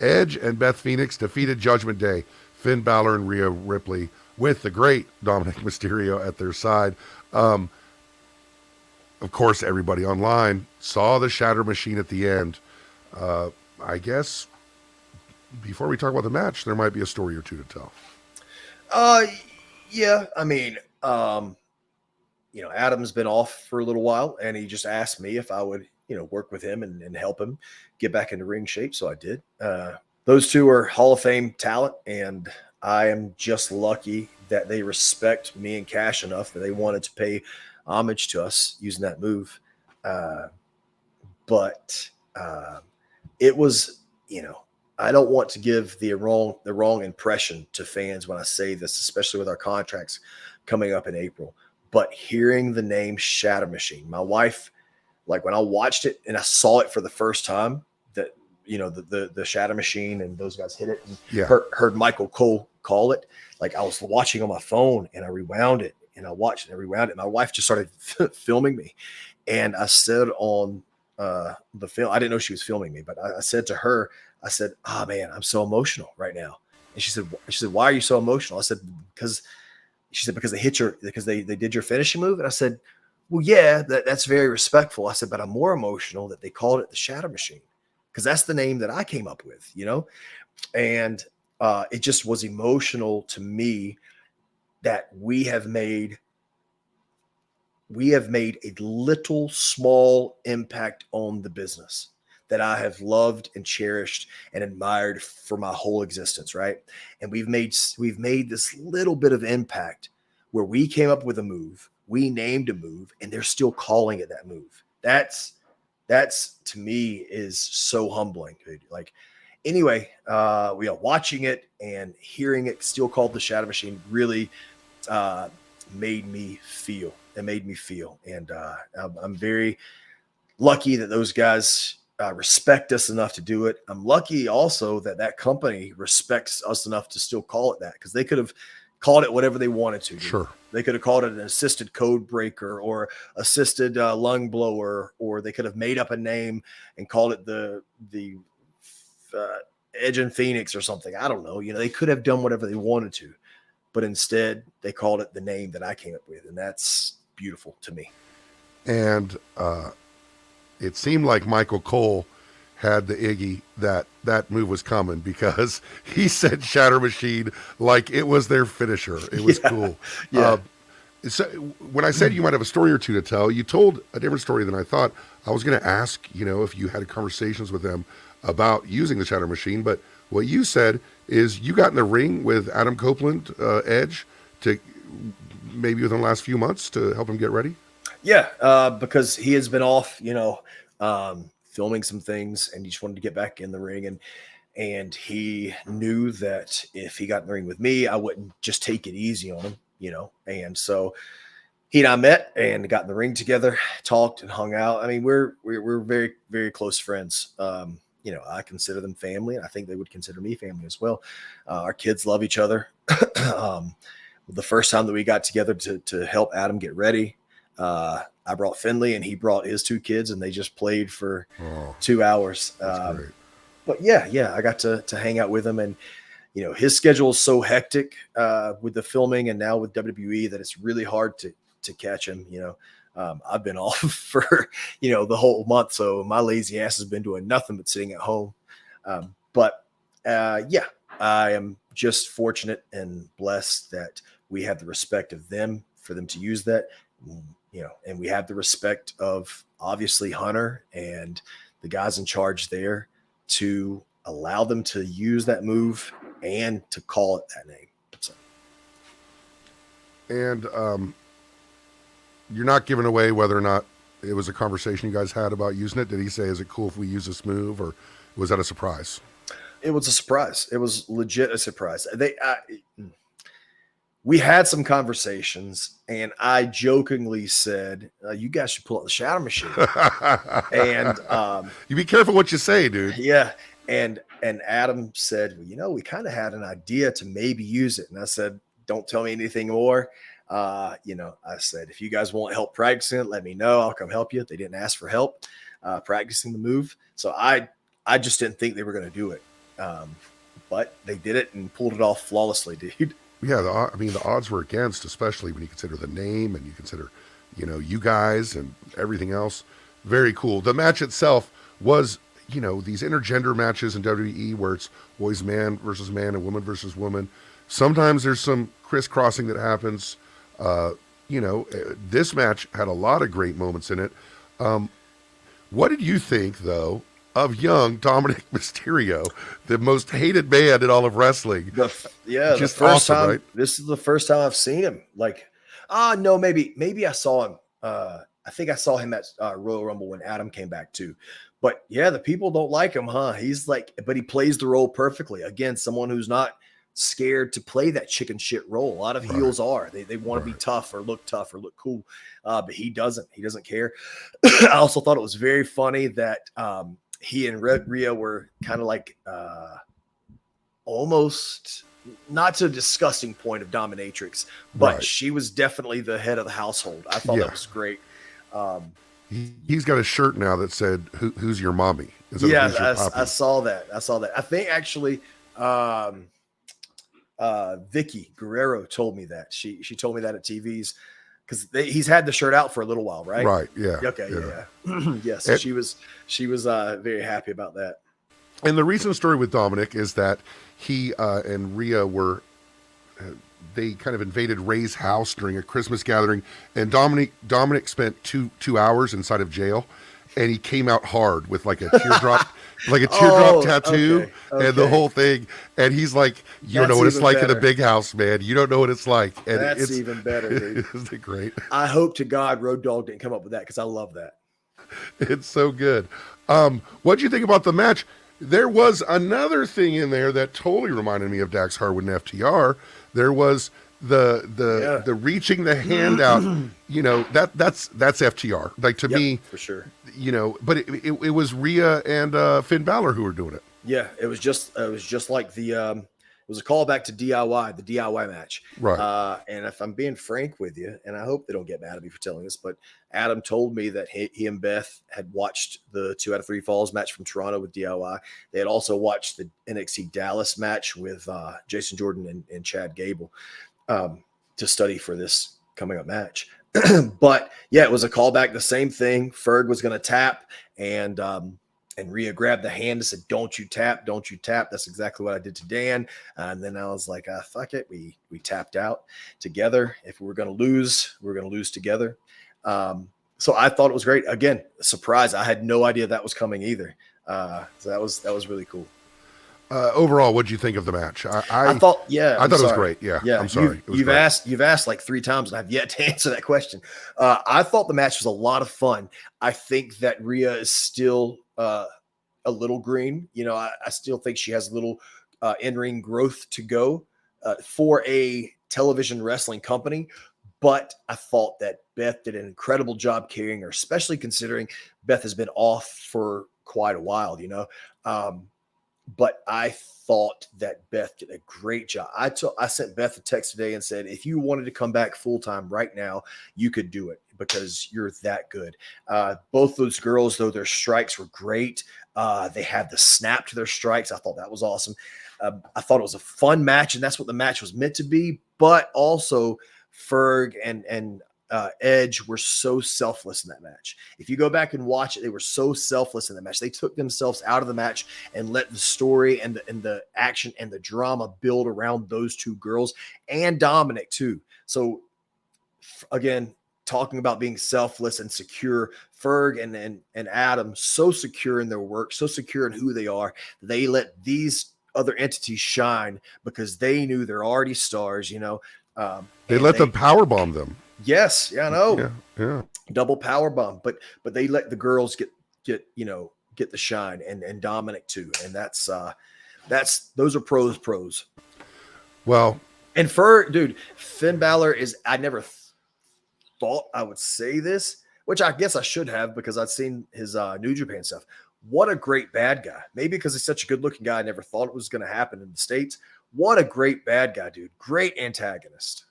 Edge and Beth Phoenix defeated Judgment Day, Finn Balor and Rhea Ripley, with the great Dominic Mysterio at their side. Um, of course, everybody online saw the Shatter Machine at the end. I guess before we talk about the match, there might be a story or two to tell. Uh, yeah. I mean, Adam's been off for a little while, and he just asked me if I would, work with him and help him get back into ring shape. So I did. Those two are Hall of Fame talent, and I am just lucky that they respect me and Cash enough that they wanted to pay homage to us using that move. Uh, but it was, I don't want to give the wrong impression to fans when I say this, especially with our contracts coming up in April. But hearing the name Shatter Machine, my wife, like when I watched it and I saw it for the first time, that the Shatter Machine and those guys hit it, and Yeah. heard Michael Cole call it. Like I was watching on my phone and I rewound it and I watched it and I rewound it. My wife just started filming me, and I said on the film, I didn't know she was filming me, but I said to her, I said, "Ah, man, I'm so emotional right now." And she said, "Why are you so emotional?" I said, "Because." She said, because they did your finishing move. And I said, well, yeah, that's very respectful. I said, but I'm more emotional that they called it the Shatter Machine, because that's the name that I came up with, and it just was emotional to me that we have made a little small impact on the business that I have loved and cherished and admired for my whole existence, right? And we've made this little bit of impact where we came up with a move, we named a move, and they're still calling it that move. That's to me is so humbling, dude. Like anyway, we are watching it and hearing it still called the Shadow Machine really uh, made me feel. It made me feel, and I'm very lucky that those guys respect us enough to do it. I'm lucky also that that company respects us enough to still call it that, because they could have called it whatever they wanted to. Dude. Sure. They could have called it an assisted code breaker or assisted lung blower, or they could have made up a name and called it the uh, Edge and Phoenix or something. I don't know. They could have done whatever they wanted to, but instead they called it the name that I came up with, and that's beautiful to me. And it seemed like Michael Cole had the Iggy that that move was coming, because he said Shatter Machine like it was their finisher. It was Yeah, cool. yeah. So when I said you might have a story or two to tell, you told a different story than I thought. I was going to ask, if you had conversations with them about using the Shatter Machine, but what you said is you got in the ring with Adam Copeland, Edge, to maybe within the last few months to help him get ready. Yeah, because he has been off, filming some things, and he just wanted to get back in the ring, and he knew that if he got in the ring with me, I wouldn't just take it easy on him. And so he and I met and got in the ring together, talked and hung out. I mean, we're very very close friends. I consider them family, and I think they would consider me family as well. Our kids love each other. um, the first time that we got together to help Adam get ready, I brought Finley and he brought his two kids, and they just played for Oh, 2 hours. that's great. But yeah, I got to hang out with him, and his schedule is so hectic with the filming and now with WWE that it's really hard to catch him. I've been off for the whole month, so my lazy ass has been doing nothing but sitting at home. But yeah, I am just fortunate and blessed that we have the respect of them for them to use that, and we have the respect of obviously Hunter and the guys in charge there to allow them to use that move and to call it that name. So, And you're not giving away whether or not it was a conversation you guys had about using it. Did he say, "Is it cool if we use this move," or was that a surprise? it was a surprise. It was legit a surprise. We had some conversations, and I jokingly said, "You guys should pull out the Shatter Machine." And You be careful what you say, dude. yeah, and Adam said, "Well, we kind of had an idea to maybe use it." And I said, "Don't tell me anything more." I said, "If you guys want help practicing it, let me know. I'll come help you." They didn't ask for help practicing the move, so I just didn't think they were going to do it. But they did it and pulled it off flawlessly, dude. Yeah, the odds were against, especially when you consider the name and you consider, you guys and everything else. Very cool. The match itself was, these intergender matches in WWE where it's always man versus man and woman versus woman. Sometimes there's some crisscrossing that happens. This match had a lot of great moments in it. What did you think, though, of young Dominic Mysterio, the most hated man in all of wrestling? Just the first awesome, time. right? This is the first time I've seen him. Like, no, maybe I saw him. I think I saw him at Royal Rumble when Adam came back too. But yeah, the people don't like him, huh? He's like, but he plays the role perfectly. Again, someone who's not scared to play that chicken shit role. A lot of heels are. They want to be tough or look cool. But he doesn't. He doesn't care. I also thought it was very funny that he and Rhea were kind of like almost not to a disgusting point of dominatrix, but she was definitely the head of the household. I thought that was great. He's got a shirt now that said, who's your mommy? I saw that. I think actually Vicky Guerrero told me that. She told me that at TV's because he's had the shirt out for a little while, right? Right. Yeah. Okay. Yeah. Yes. Yeah, so she was very happy about that. And the recent story with Dominic is that he and Rhea were they kind of invaded Ray's house during a Christmas gathering, and Dominic spent two hours inside of jail, and he came out hard with like a teardrop. Like a teardrop tattoo and the whole thing. And he's like, you don't know what it's like in a big house, man. You don't know what it's like. And it's even better, dude. Isn't it great? I hope to God Road Dogg didn't come up with that because I love that. It's so good. What'd you think about the match? There was another thing in there that totally reminded me of Dax Harwood and FTR. There was the reaching the hand out. That's FTR. Like to me, for sure. But it was Rhea and Finn Balor who were doing it. Yeah, it was just like the it was a callback to DIY, the DIY match. Right. And if I'm being frank with you, and I hope they don't get mad at me for telling this, but Adam told me that he and Beth had watched the 2 out of 3 falls match from Toronto with DIY. They had also watched the NXT Dallas match with Jason Jordan and Chad Gable to study for this coming up match. But yeah, it was a callback. The same thing. Ferg was going to tap, and Rhea grabbed the hand and said, "Don't you tap? Don't you tap?" That's exactly what I did to Dan. And then I was like, "Fuck it." We tapped out together. If we're going to lose, we're going to lose together. So I thought it was great. Again, surprise. I had no idea that was coming either. So that was really cool. Overall, what did you think of the match? I thought it was great. Yeah. I'm sorry. You've asked like 3 times, and I've yet to answer that question. I thought the match was a lot of fun. I think that Rhea is still a little green. I still think she has a little in-ring growth to go for a television wrestling company. But I thought that Beth did an incredible job carrying her, especially considering Beth has been off for quite a while, But I thought that Beth did a great job. I sent Beth a text today and said, if you wanted to come back full-time right now, you could do it because you're that good. Both those girls, though, their strikes were great. They had the snap to their strikes. I thought that was awesome. I thought it was a fun match, and that's what the match was meant to be. But also Ferg and Edge were so selfless in that match. If you go back and watch it, they were so selfless in the match. They took themselves out of the match and let the story and the action and the drama build around those 2 girls and Dominic too. So again, talking about being selfless and secure, Ferg and Adam, so secure in their work, so secure in who they are, they let these other entities shine because they knew they're already stars, They let them powerbomb them. Yes, yeah, I know. Yeah. Double power bomb, but they let the girls get the shine and Dominic too, and that's those are pros. Well, and Finn Balor is. I never thought I would say this, which I guess I should have because I'd seen his New Japan stuff. What a great bad guy! Maybe because he's such a good-looking guy, I never thought it was going to happen in the States. What a great bad guy, dude! Great antagonist.